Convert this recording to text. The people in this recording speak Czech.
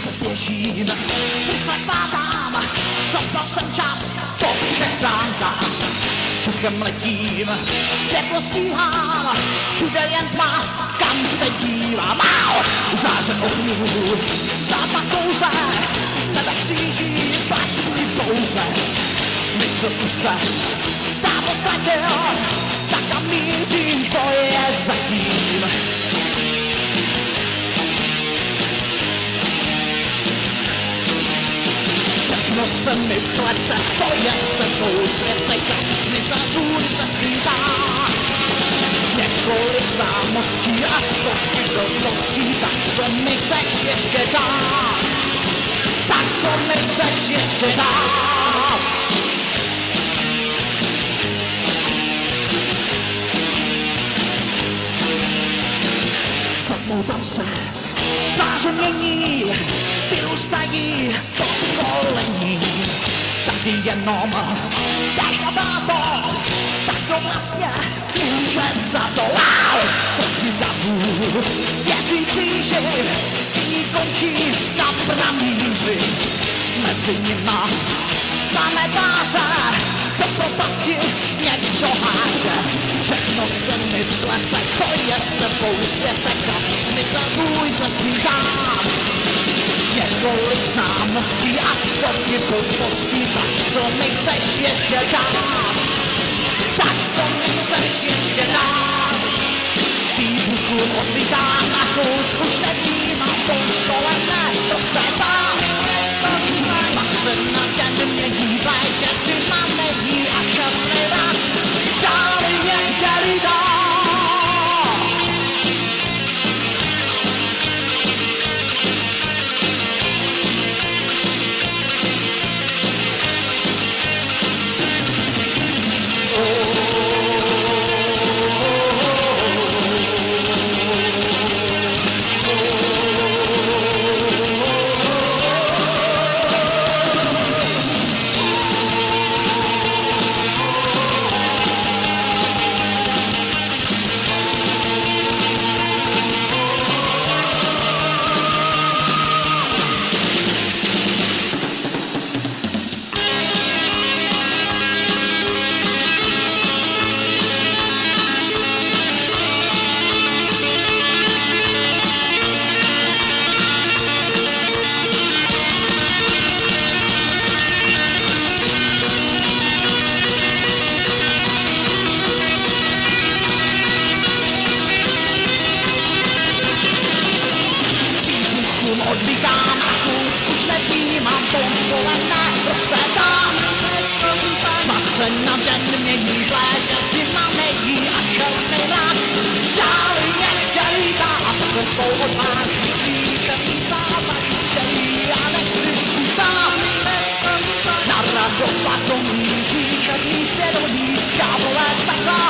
se běžím, rychle pátám, zaspal jsem čas po všech stránkách. Vzduchem letím, světlo stíhám, všude jen tma, kam se dívám. Záře ohňů, zápach kouře, tebe kříží vlastní bouře. Smysl už se dávno ztratil, tak tam mířím, to je zatím. Všechno se mi plete, co je s tebou, světlej krásný zadůnice smířá. Několik známostí a stovky dobrostí, tak co mi chceš ještě dát? Tak co mi chceš ještě dát? Zamlouvám se, tváře mění, vyrůstají pokolení. Tady jenom dáš na bláto, tak to vlastně může za to. Stovky davů, věří kříži, jiní končí na pramíři. Mezi nima známé tváře, do propasti někdo háže. Všechno se mi plete, co je s tebou, světek a smysl tvůj zasmířám. Několik známostí a stovky blbostí, tak co mi chceš ještě dát? Tak co mi chceš ještě dát? Výbuchu odlítám a kus už nevnímám, po škole nerozkvétám. Mase na den mění, v létě zima není a černý rák dál některý dál. Odlítám a kus už nevnímám, po škole nerozkvétám. Mase na den mění, v létě zima nejí a černý rák dál některý dá. A s sebou odváží svý černý závaží, který já nechci už znát. Na radost lakomí, svý černý svědomí, ďáblové z pekla